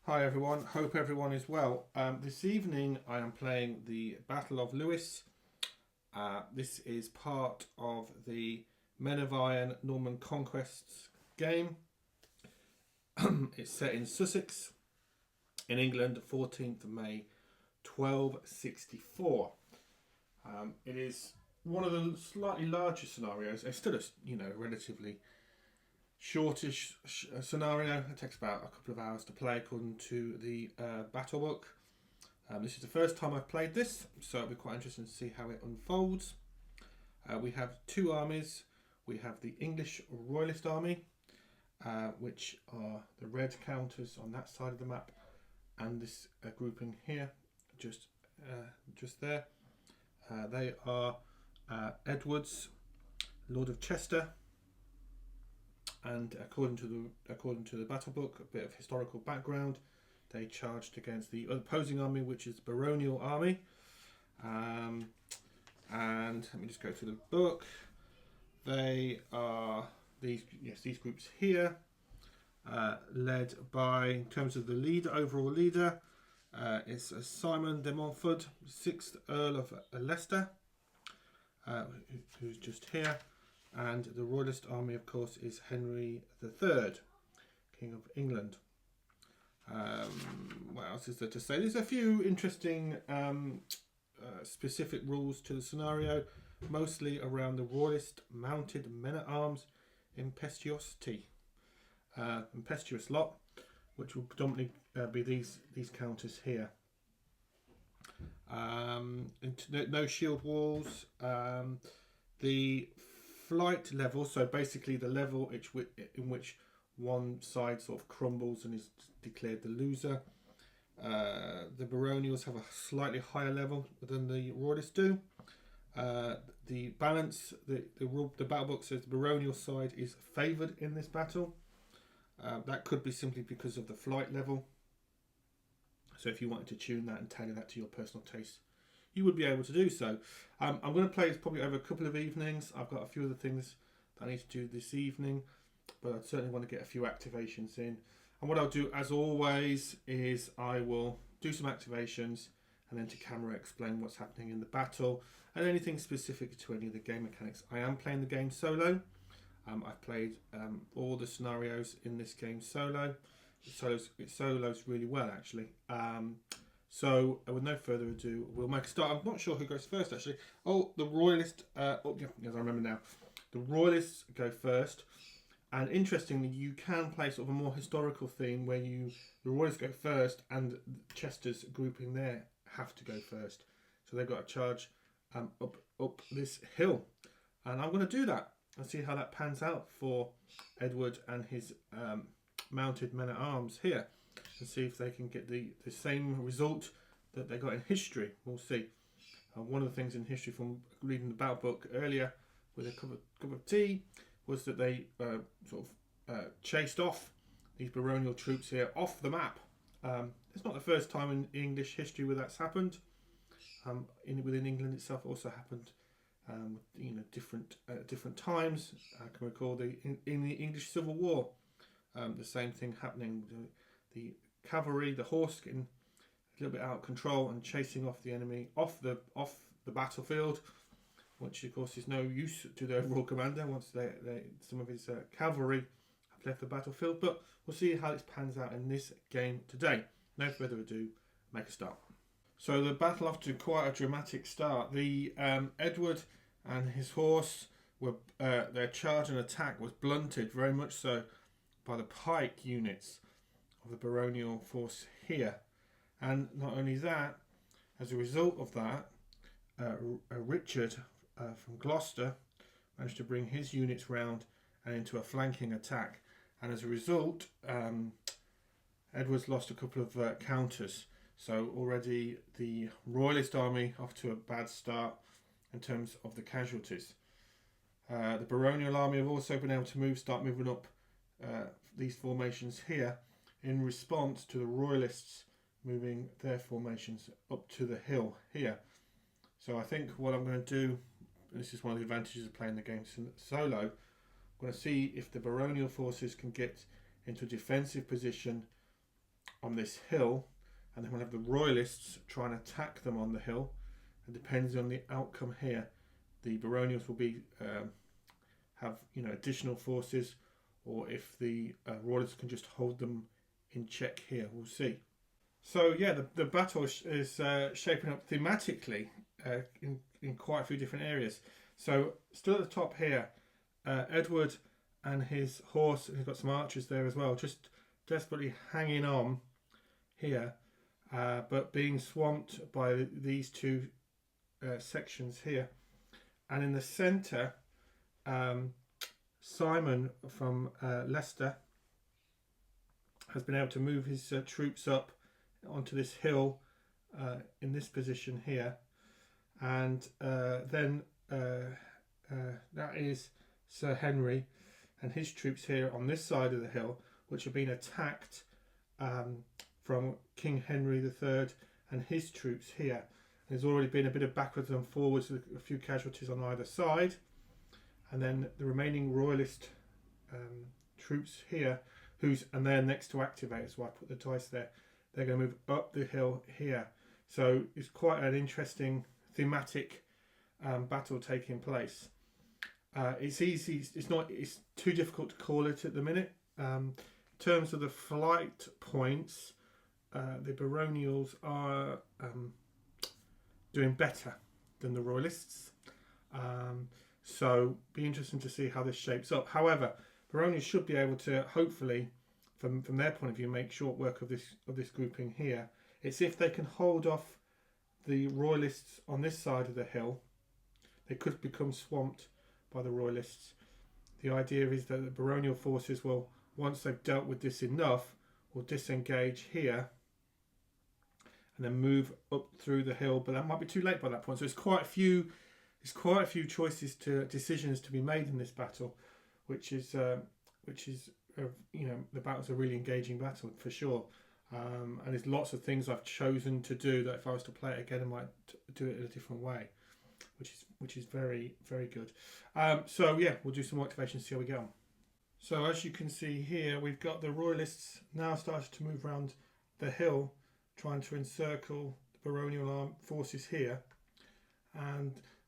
Hi everyone, hope everyone is well. This evening I am playing the Battle of Lewes. This is part of the Men of Iron Norman Conquests game. It's set in Sussex, in England, 14th of May 1264. It is one of the slightly larger scenarios. It's still a relatively shortish scenario. It takes about a couple of hours to play according to the battle book. This is the first time I've played this, so it'll be quite interesting to see how it unfolds. We have two armies. We have the English Royalist army, which are the red counters on that side of the map, and this grouping here, just there. They are Edward's, Lord of Chester. And according to the battle book, a bit of historical background, they charged against the opposing army, which is the baronial army. And let me just go through the book. They are these groups here, led by, in terms of the overall leader, is Simon de Montfort, 6th Earl of Leicester, who's just here. And the Royalist army, of course, is Henry III, King of England. What else is there to say? There's a few interesting specific rules to the scenario, mostly around the Royalist mounted men-at-arms impetuous lot, which will predominantly be these counters here. No shield walls. The flight level, so basically the level in which one side sort of crumbles and is declared the loser. The baronials have a slightly higher level than the royalists do. The balance, the battle book says the baronial side is favoured in this battle. That could be simply because of the flight level. So if you wanted to tune that and tailor that to your personal taste, you would be able to do so. I'm going to play this probably over a couple of evenings. I've got a few other things that I need to do this evening, but I certainly want to get a few activations in. And what I'll do, as always, is I will do some activations and then to camera explain what's happening in the battle and anything specific to any of the game mechanics. I am playing the game solo. I've played all the scenarios in this game solo. It solos really well, actually. So, with no further ado, we'll make a start. I'm not sure who goes first, actually. Oh, the Royalist. Yes, I remember now. The Royalists go first. And interestingly, you can play sort of a more historical theme where the Royalists go first and Chester's grouping there have to go first. So they've got to charge up this hill. And I'm going to do that and see how that pans out for Edward and his mounted men-at-arms here. And see if they can get the same result that they got in history. We'll see. One of the things in history from reading the battle book earlier with a cup of tea was that they chased off these baronial troops here off the map. It's not the first time in English history where that's happened. Within England itself, it also happened different times. I can recall in the English Civil War, the same thing happening. The cavalry, the horse getting a little bit out of control and chasing off the enemy off the battlefield, which of course is no use to the overall commander once some of his cavalry have left the battlefield. But we'll see how this pans out in this game today. No further ado, make a start. So the battle off to quite a dramatic start. The Edward and his horse were their charge and attack was blunted very much so by the pike units of the baronial force here. And not only that, as a result of that, Richard from Gloucester managed to bring his units round and into a flanking attack. And as a result, Edward's lost a couple of counters. So already the Royalist army off to a bad start in terms of the casualties. The baronial army have also been able to start moving up these formations here in response to the Royalists moving their formations up to the hill here. So I think what I'm going to do, this is one of the advantages of playing the game solo, I'm going to see if the baronial forces can get into a defensive position on this hill, and then we'll have the Royalists try and attack them on the hill. And depending on the outcome here, the Baronials will be have additional forces, or if the Royalists can just hold them in check here. We'll see. So yeah, the battle is shaping up thematically in quite a few different areas. So still at the top here, Edward and his horse, and he's got some archers there as well, just desperately hanging on here, but being swamped by these two sections here. And in the centre, Simon from Leicester has been able to move his troops up onto this hill in this position here, and then that is Sir Henry and his troops here on this side of the hill, which have been attacked from King Henry III and his troops here. There's already been a bit of backwards and forwards with a few casualties on either side, and then the remaining Royalist troops here, and they're next to activate, so I put the dice there. They're going to move up the hill here. So it's quite an interesting thematic battle taking place. It's easy. It's too difficult to call it at the minute. In terms of the flight points, the Baronials are doing better than the Royalists. So be interesting to see how this shapes up. However, Baronials should be able to, hopefully, from their point of view, make short work of this grouping here. It's if they can hold off the Royalists on this side of the hill, they could become swamped by the Royalists. The idea is that the baronial forces will, once they've dealt with this enough, will disengage here and then move up through the hill. But that might be too late by that point. So it's quite a few decisions to be made in this battle, which is the battle's a really engaging battle for sure. And there's lots of things I've chosen to do that if I was to play it again, I might do it in a different way, which is very, very good. So yeah, we'll do some more activations, see how we get on. So as you can see here, we've got the Royalists now started to move around the hill, trying to encircle the baronial armed forces here,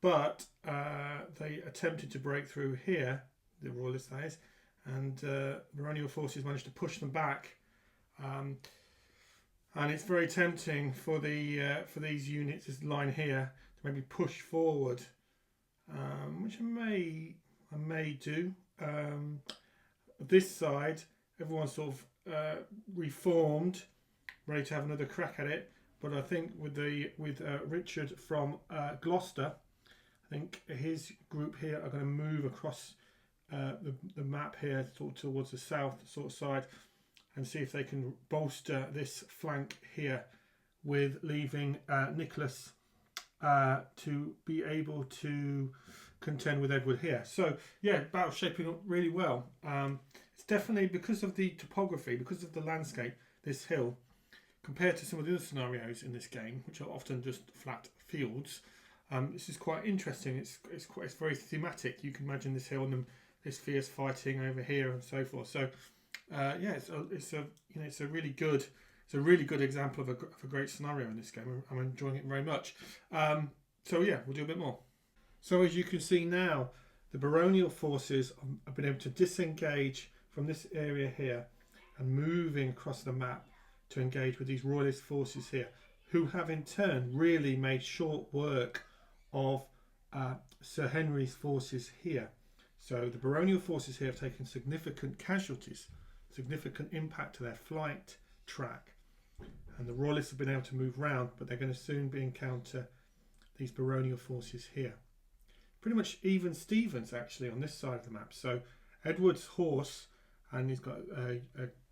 but they attempted to break through here, the Royalists that is, and baronial forces managed to push them back. And it's very tempting for these units, this line here, to maybe push forward, which I may do. This side, everyone's sort of reformed, ready to have another crack at it. But I think with Richard from Gloucester, I think his group here are going to move across the map here towards the south sort of side, and see if they can bolster this flank here with leaving Nicholas to be able to contend with Edward here. So yeah, battle shaping up really well. It's definitely because of the topography, because of the landscape, this hill, compared to some of the other scenarios in this game, which are often just flat fields. This is quite interesting. It's very thematic. You can imagine this hill and this fierce fighting over here and so forth. So yeah, it's a really good example of a great scenario in this game. I'm enjoying it very much. So yeah, we'll do a bit more. So as you can see now, the baronial forces have been able to disengage from this area here and moving across the map to engage with these royalist forces here, who have in turn really made short work of Sir Henry's forces here. So the baronial forces here have taken significant casualties, significant impact to their flight track, and the royalists have been able to move round, but they're going to soon encounter these baronial forces here. Pretty much even Stevens actually on this side of the map. So Edward's horse, and he's got a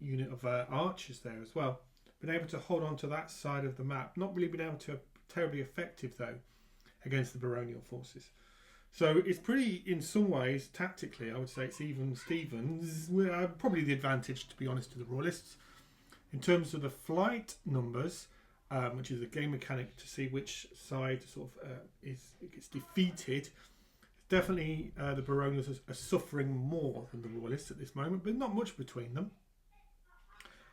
unit of archers there as well, been able to hold on to that side of the map. Not really been able to be terribly effective though against the baronial forces. So it's pretty, in some ways, tactically, I would say it's even Stevens. Probably the advantage, to be honest, to the royalists. In terms of the flight numbers, which is a game mechanic to see which side sort of gets defeated, definitely the baronials are suffering more than the royalists at this moment, but not much between them.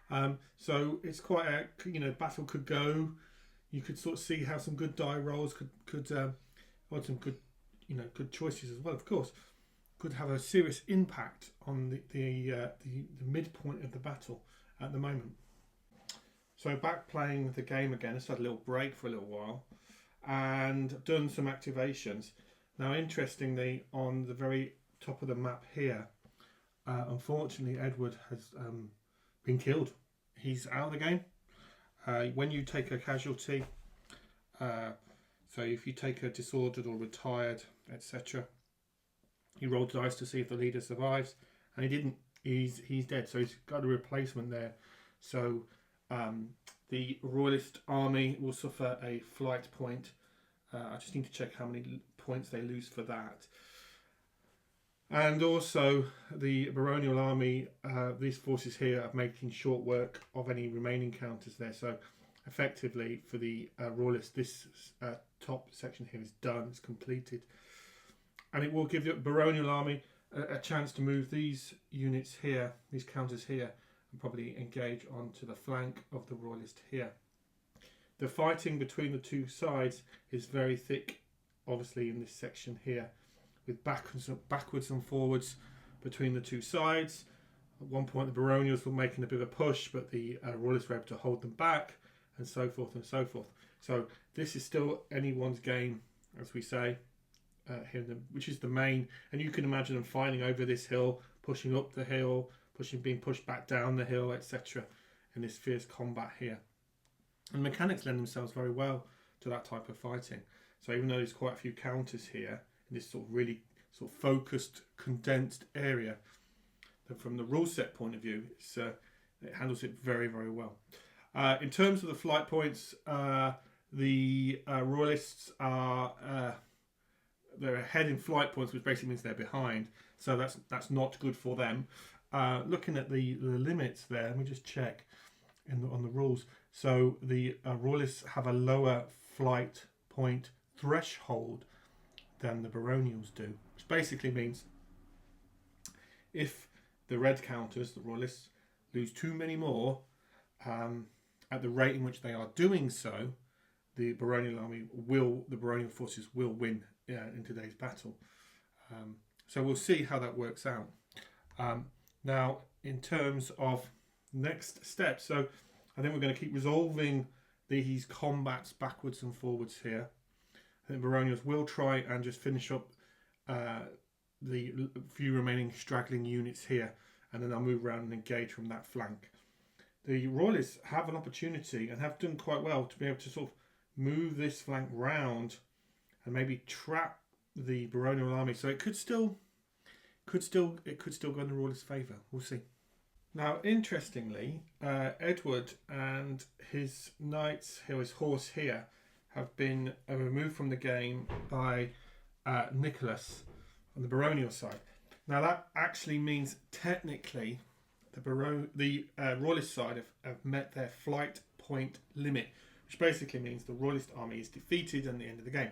So it's quite a battle could go. You could sort of see how some good die rolls could or some good good choices as well. Of course, could have a serious impact on the midpoint of the battle at the moment. So back playing the game again. Just had a little break for a little while, and done some activations. Now, interestingly, on the very top of the map here, unfortunately, Edward has been killed. He's out of the game. When you take a casualty, so if you take a disordered or retired, etc., you roll the dice to see if the leader survives, and he didn't. He's dead. So he's got a replacement there. So the Royalist army will suffer a flight point. I just need to check how many points they lose for that. And also the baronial army, these forces here are making short work of any remaining counters there. So effectively for the Royalists, this top section here is done, it's completed. And it will give the baronial army a chance to move these units here, these counters here, and probably engage onto the flank of the Royalist here. The fighting between the two sides is very thick, obviously, in this section here, with backwards and forwards between the two sides. At one point, the baronials were making a bit of a push, but the Royalists were able to hold them back, and so forth and so forth. So this is still anyone's game, as we say, here, which is the main. And you can imagine them fighting over this hill, pushing up the hill, being pushed back down the hill, etc. in this fierce combat here. And mechanics lend themselves very well to that type of fighting. So even though there's quite a few counters here in this sort of really sort of focused, condensed area, from the rule set point of view, it handles it very, very well. In terms of the flight points, the Royalists are they're ahead in flight points, which basically means they're behind. So that's not good for them. Looking at the limits there, let me just check on the rules. So the Royalists have a lower flight point threshold than the baronials do, which basically means if the red counters, the Royalists, lose too many more at the rate in which they are doing so, the baronial forces will win in today's battle. So we'll see how that works out. Now, in terms of next steps, so I think we're going to keep resolving these combats backwards and forwards here. I think baronials will try and just finish up the few remaining straggling units here, and then I'll move around and engage from that flank. The Royalists have an opportunity, and have done quite well, to be able to sort of move this flank round and maybe trap the baronial army. So it could still go in the Royalists' favour. We'll see. Now, interestingly, Edward and his knights, his horse here, have been removed from the game by Nicholas on the baronial side. Now, that actually means technically the Royalist side have met their flight point limit, which basically means the Royalist army is defeated at the end of the game.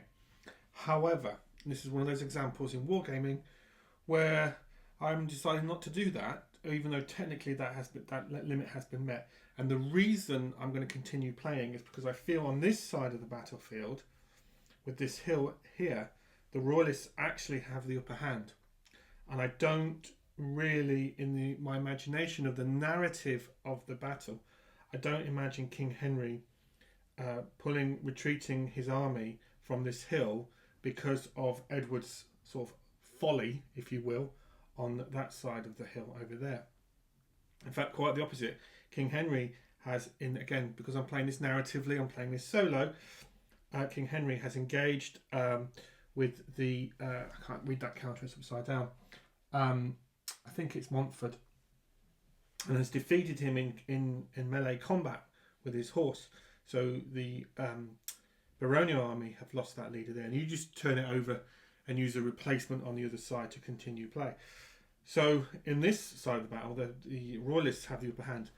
However, and this is one of those examples in wargaming where I'm deciding not to do that, even though technically that limit has been met. And the reason I'm going to continue playing is because I feel on this side of the battlefield, with this hill here, the Royalists actually have the upper hand. And I don't really, in my imagination of the narrative of the battle, I don't imagine King Henry retreating his army from this hill because of Edward's sort of folly, if you will, on that side of the hill over there. In fact, quite the opposite. King Henry has, again, because I'm playing this narratively, I'm playing this solo, King Henry has engaged with the, I can't read that counter, it's upside down, I think it's Montfort, and has defeated him in melee combat with his horse. So the baronial army have lost that leader there, and you just turn it over and use a replacement on the other side to continue play. So in this side of the battle, the Royalists have the upper hand.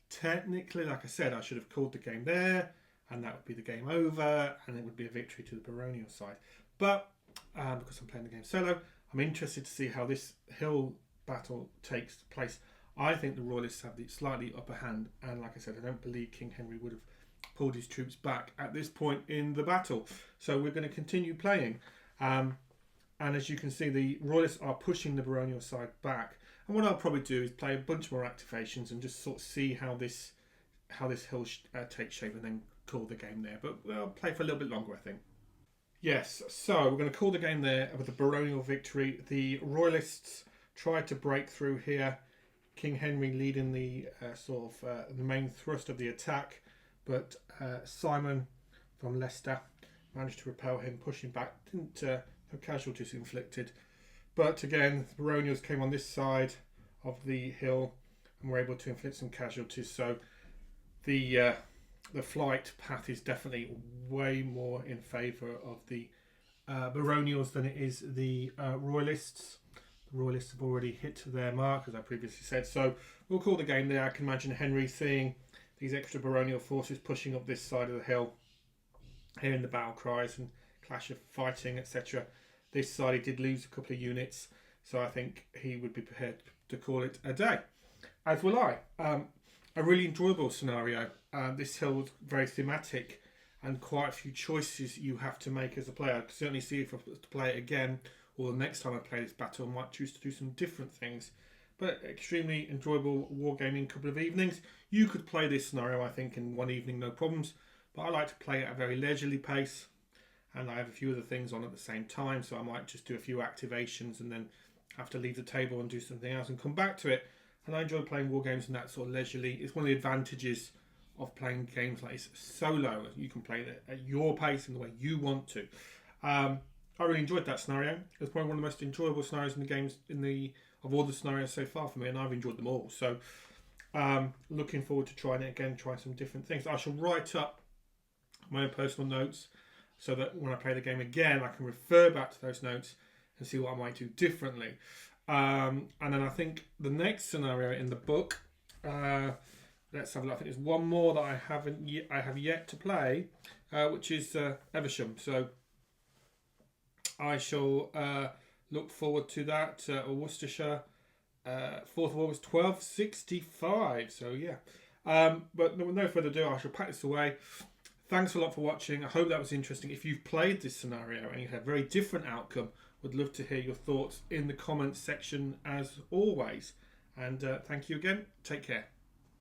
Technically, like I said, I should have called the game there, and that would be the game over, and it would be a victory to the baronial side. But because I'm playing the game solo, I'm interested to see how this hill battle takes place. I think the Royalists have the slightly upper hand, and like I said, I don't believe King Henry would have pulled his troops back at this point in the battle. So we're going to continue playing. And as you can see, the Royalists are pushing the baronial side back. And what I'll probably do is play a bunch more activations and just sort of see how this hill takes shape, and then call the game there. But I'll play for a little bit longer, I think. Yes, so we're going to call the game there with a baronial victory. The Royalists tried to break through here. King Henry leading the the main thrust of the attack, but Simon from Leicester managed to repel him, pushing back. Didn't have casualties inflicted, but again, the baronials came on this side of the hill and were able to inflict some casualties. So the flight path is definitely way more in favour of the baronials than it is the Royalists. The Royalists have already hit their mark, as I previously said. So we'll call the game there. I can imagine Henry seeing these extra baronial forces pushing up this side of the hill, hearing the battle cries and clash of fighting, etc. This side he did lose a couple of units, so I think he would be prepared to call it a day, as will I. A really enjoyable scenario. This hill was very thematic, and quite a few choices you have to make as a player. I can certainly see if I was to play it again, or the next time I play this battle, I might choose to do some different things. But extremely enjoyable wargaming couple of evenings. You could play this scenario, I think, in one evening, no problems. But I like to play at a very leisurely pace, and I have a few other things on at the same time, so I might just do a few activations and then have to leave the table and do something else and come back to it. And I enjoy playing war games in that sort of leisurely. It's one of the advantages of playing games like this solo. You can play it at your pace and the way you want to. I really enjoyed that scenario. It was probably one of the most enjoyable scenarios in the games of all the scenarios so far for me, and I've enjoyed them all. So looking forward to trying it again, trying some different things. I shall write up my own personal notes so that when I play the game again, I can refer back to those notes and see what I might do differently. And then I think the next scenario in the book, let's have a look. I think there's one more that I have yet to play, which is Evesham. So I shall look forward to that. Worcestershire, 4th of August, 1265. So yeah. But with no further ado, I shall pack this away. Thanks a lot for watching. I hope that was interesting. If you've played this scenario and you had a very different outcome, would love to hear your thoughts in the comments section as always. And thank you again. Take care.